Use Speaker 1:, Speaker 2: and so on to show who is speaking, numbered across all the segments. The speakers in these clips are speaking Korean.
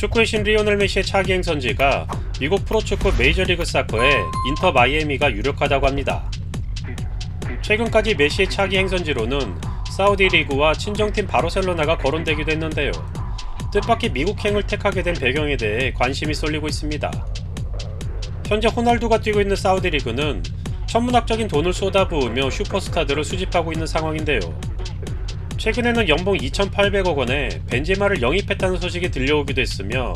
Speaker 1: 축구의 신 리오넬 메시의 차기 행선지가 미국 프로축구 메이저리그 사커의 인터 마이애미가 유력하다고 합니다. 최근까지 메시의 차기 행선지로는 사우디 리그와 친정팀 바르셀로나가 거론되기도 했는데요. 뜻밖의 미국행을 택하게 된 배경에 대해 관심이 쏠리고 있습니다. 현재 호날두가 뛰고 있는 사우디 리그는 천문학적인 돈을 쏟아부으며 슈퍼스타들을 수집하고 있는 상황인데요. 최근에는 연봉 2,800억 원에 벤제마를 영입했다는 소식이 들려오기도 했으며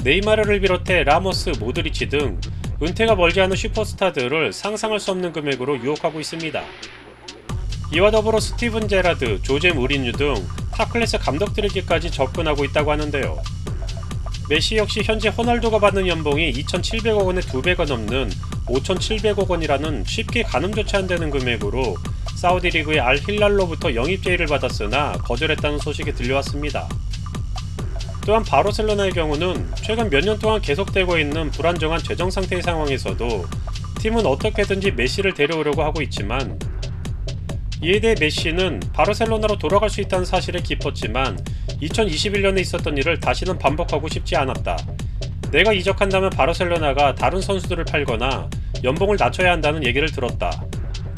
Speaker 1: 네이마르를 비롯해 라모스, 모드리치 등 은퇴가 멀지 않은 슈퍼스타들을 상상할 수 없는 금액으로 유혹하고 있습니다. 이와 더불어 스티븐 제라드, 조제 무리뉴 등 탑클래스 감독들에게까지 접근하고 있다고 하는데요. 메시 역시 현재 호날두가 받는 연봉이 2,700억 원의 2배가 넘는 5,700억 원이라는 쉽게 가늠조차 안 되는 금액으로 사우디 리그의 알 힐랄로부터 영입 제의를 받았으나 거절했다는 소식이 들려왔습니다. 또한 바르셀로나의 경우는 최근 몇 년 동안 계속되고 있는 불안정한 재정 상태의 상황에서도 팀은 어떻게든지 메시를 데려오려고 하고 있지만 이에 대해 메시는 바르셀로나로 돌아갈 수 있다는 사실에 기뻤지만 2021년에 있었던 일을 다시는 반복하고 싶지 않았다. 내가 이적한다면 바르셀로나가 다른 선수들을 팔거나 연봉을 낮춰야 한다는 얘기를 들었다.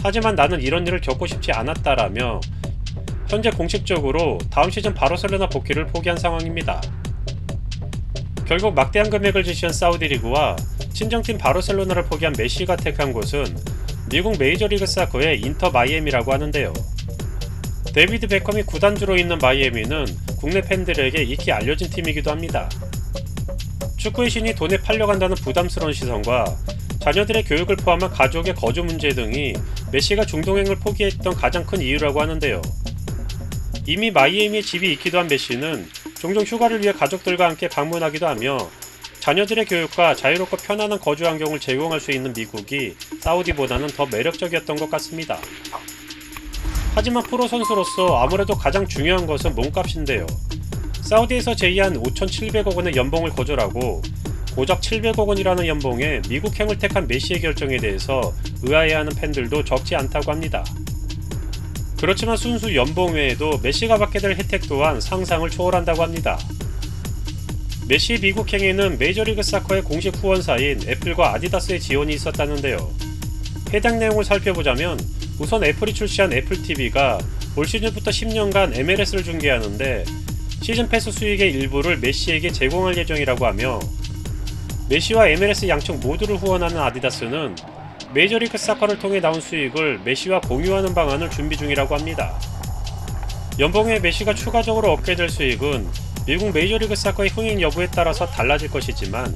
Speaker 1: 하지만 나는 이런 일을 겪고 싶지 않았다라며 현재 공식적으로 다음 시즌 바르셀로나 복귀를 포기한 상황입니다. 결국 막대한 금액을 지시한 사우디 리그와 친정팀 바르셀로나를 포기한 메시가 택한 곳은 미국 메이저리그 사커의 인터 마이애미라고 하는데요. 데비드 베컴이 구단주로 있는 마이애미는 국내 팬들에게 익히 알려진 팀이기도 합니다. 축구의 신이 돈에 팔려간다는 부담스러운 시선과 자녀들의 교육을 포함한 가족의 거주 문제 등이 메시가 중동행을 포기했던 가장 큰 이유라고 하는데요. 이미 마이애미에 집이 있기도 한 메시는 종종 휴가를 위해 가족들과 함께 방문하기도 하며 자녀들의 교육과 자유롭고 편안한 거주 환경을 제공할 수 있는 미국이 사우디보다는 더 매력적이었던 것 같습니다. 하지만 프로 선수로서 아무래도 가장 중요한 것은 몸값인데요. 사우디에서 제의한 5,700억 원의 연봉을 거절하고 고작 700억 원이라는 연봉에 미국행을 택한 메시의 결정에 대해서 의아해하는 팬들도 적지 않다고 합니다. 그렇지만 순수 연봉 외에도 메시가 받게 될 혜택 또한 상상을 초월한다고 합니다. 메시의 미국행에는 메이저리그 사커의 공식 후원사인 애플과 아디다스의 지원이 있었다는데요. 해당 내용을 살펴보자면 우선 애플이 출시한 애플TV가 올 시즌부터 10년간 MLS를 중계하는데 시즌 패스 수익의 일부를 메시에게 제공할 예정이라고 하며 메시와 MLS 양측 모두를 후원하는 아디다스는 메이저리그 사커를 통해 나온 수익을 메시와 공유하는 방안을 준비 중이라고 합니다. 연봉에 메시가 추가적으로 얻게 될 수익은 미국 메이저리그 사커의 흥행 여부에 따라서 달라질 것이지만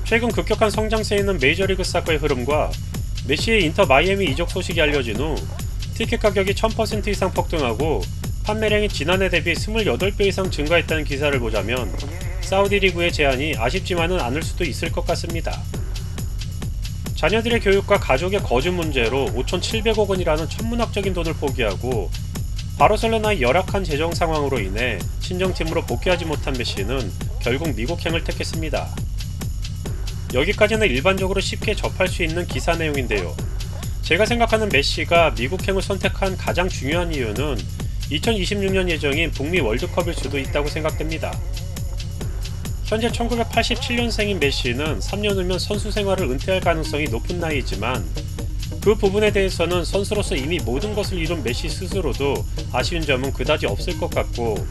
Speaker 1: 최근 급격한 성장세에 있는 메이저리그 사커의 흐름과 메시의 인터 마이애미 이적 소식이 알려진 후 티켓 가격이 1000% 이상 폭등하고 판매량이 지난해 대비 28배 이상 증가했다는 기사를 보자면 사우디 리그의 제안이 아쉽지만은 않을 수도 있을 것 같습니다. 자녀들의 교육과 가족의 거주 문제로 5,700억 원이라는 천문학적인 돈을 포기하고 바르셀로나의 열악한 재정 상황으로 인해 친정팀으로 복귀하지 못한 메시는 결국 미국행을 택했습니다. 여기까지는 일반적으로 쉽게 접할 수 있는 기사 내용인데요. 제가 생각하는 메시가 미국행을 선택한 가장 중요한 이유는 2026년 예정인 북미 월드컵일 수도 있다고 생각됩니다. 현재 1987년생인 메시는 3년 후면 선수 생활을 은퇴할 가능성이 높은 나이이지만 그 부분에 대해서는 선수로서 이미 모든 것을 이룬 메시 스스로도 아쉬운 점은 그다지 없을 것 같고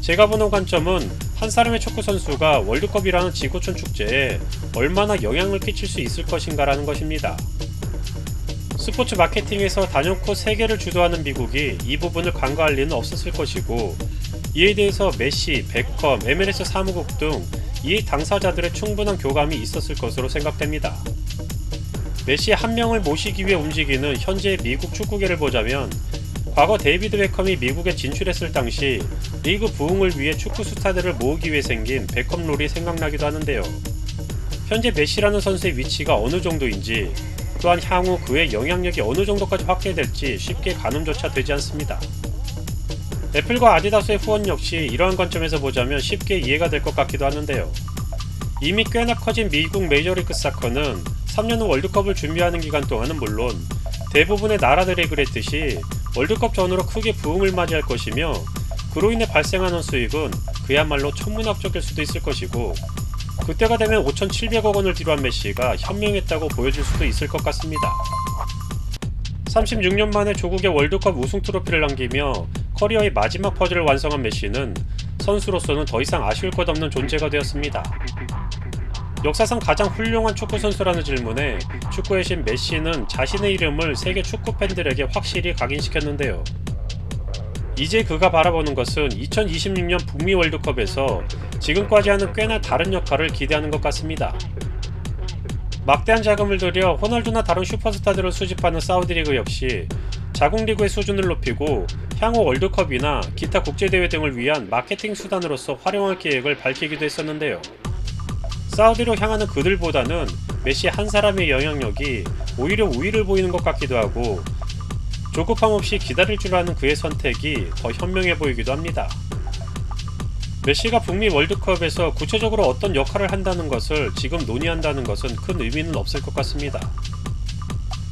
Speaker 1: 제가 보는 관점은 한 사람의 축구 선수가 월드컵이라는 지구촌 축제에 얼마나 영향을 끼칠 수 있을 것인가라는 것입니다. 스포츠 마케팅에서 단연코 세계를 주도하는 미국이 이 부분을 간과할 리는 없었을 것이고 이에 대해서 메시, 베컴, MLS 사무국 등 이 당사자들의 충분한 교감이 있었을 것으로 생각됩니다. 메시 한 명을 모시기 위해 움직이는 현재의 미국 축구계를 보자면 과거 데이비드 베컴이 미국에 진출했을 당시 리그 부흥을 위해 축구 스타들을 모으기 위해 생긴 베컴 룰이 생각나기도 하는데요. 현재 메시라는 선수의 위치가 어느 정도인지 또한 향후 그의 영향력이 어느 정도까지 확대될지 쉽게 가늠조차 되지 않습니다. 애플과 아디다스의 후원 역시 이러한 관점에서 보자면 쉽게 이해가 될 것 같기도 하는데요. 이미 꽤나 커진 미국 메이저리그 사커는 3년 후 월드컵을 준비하는 기간 동안은 물론 대부분의 나라들이 그랬듯이 월드컵 전후로 크게 부흥을 맞이할 것이며 그로 인해 발생하는 수익은 그야말로 천문학적일 수도 있을 것이고, 그때가 되면 5,700억 원을 뒤로한 메시가 현명했다고 보여줄 수도 있을 것 같습니다. 36년 만에 조국의 월드컵 우승 트로피를 남기며 커리어의 마지막 퍼즐을 완성한 메시는 선수로서는 더 이상 아쉬울 것 없는 존재가 되었습니다. 역사상 가장 훌륭한 축구 선수라는 질문에 축구의 신 메시는 자신의 이름을 세계 축구 팬들에게 확실히 각인시켰는데요. 이제 그가 바라보는 것은 2026년 북미 월드컵에서 지금까지와는 꽤나 다른 역할을 기대하는 것 같습니다. 막대한 자금을 들여 호날두나 다른 슈퍼스타들을 수집하는 사우디리그 역시 자국 리그의 수준을 높이고 향후 월드컵이나 기타 국제대회 등을 위한 마케팅 수단으로서 활용할 계획을 밝히기도 했었는데요. 사우디로 향하는 그들보다는 메시 한 사람의 영향력이 오히려 우위를 보이는 것 같기도 하고, 조급함 없이 기다릴 줄 아는 그의 선택이 더 현명해 보이기도 합니다. 메시가 북미 월드컵에서 구체적으로 어떤 역할을 한다는 것을 지금 논의한다는 것은 큰 의미는 없을 것 같습니다.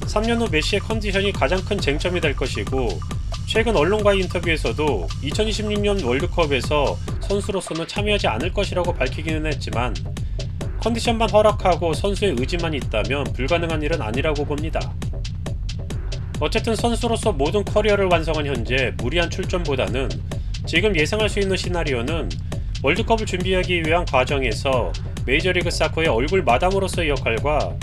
Speaker 1: 3년 후 메시의 컨디션이 가장 큰 쟁점이 될 것이고, 최근 언론과의 인터뷰에서도 2026년 월드컵에서 선수로서는 참여하지 않을 것이라고 밝히기는 했지만, 컨디션만 허락하고 선수의 의지만 있다면 불가능한 일은 아니라고 봅니다. 어쨌든 선수로서 모든 커리어를 완성한 현재 무리한 출전보다는 지금 예상할 수 있는 시나리오는 월드컵을 준비하기 위한 과정에서 메이저리그 사커의 얼굴 마담으로서의 역할과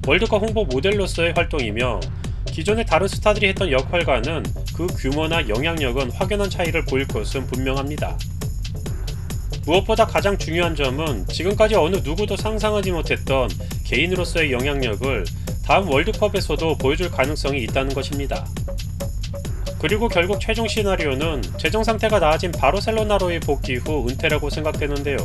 Speaker 1: 월드컵 홍보 모델로서의 활동이며, 기존의 다른 스타들이 했던 역할과는 그 규모나 영향력은 확연한 차이를 보일 것은 분명합니다. 무엇보다 가장 중요한 점은 지금까지 어느 누구도 상상하지 못했던 개인으로서의 영향력을 다음 월드컵에서도 보여줄 가능성이 있다는 것입니다. 그리고 결국 최종 시나리오는 재정 상태가 나아진 바르셀로나로의 복귀 후 은퇴라고 생각되는데요.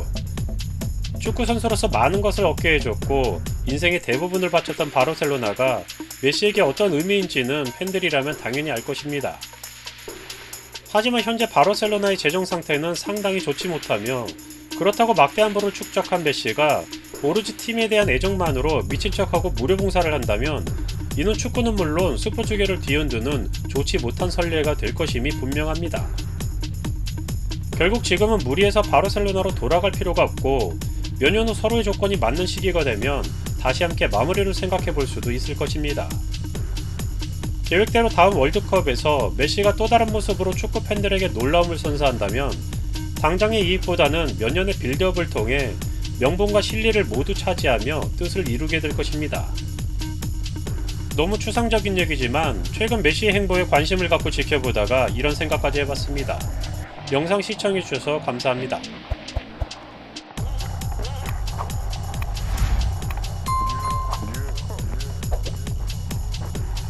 Speaker 1: 축구 선수로서 많은 것을 얻게 해줬고 인생의 대부분을 바쳤던 바르셀로나가 메시에게 어떤 의미인지는 팬들이라면 당연히 알 것입니다. 하지만 현재 바르셀로나의 재정 상태는 상당히 좋지 못하며, 그렇다고 막대한 벌을 축적한 메시가 오로지 팀에 대한 애정만으로 미친 척하고 무료 봉사를 한다면 이는 축구는 물론 스포츠계를 뒤흔드는 좋지 못한 선례가 될 것임이 분명합니다. 결국 지금은 무리해서 바르셀로나로 돌아갈 필요가 없고, 몇 년 후 서로의 조건이 맞는 시기가 되면 다시 함께 마무리를 생각해 볼 수도 있을 것입니다. 계획대로 다음 월드컵에서 메시가 또 다른 모습으로 축구 팬들에게 놀라움을 선사한다면 당장의 이익보다는 몇 년의 빌드업을 통해 명분과 실리를 모두 차지하며 뜻을 이루게 될 것입니다. 너무 추상적인 얘기지만 최근 메시의 행보에 관심을 갖고 지켜보다가 이런 생각까지 해봤습니다. 영상 시청해주셔서 감사합니다.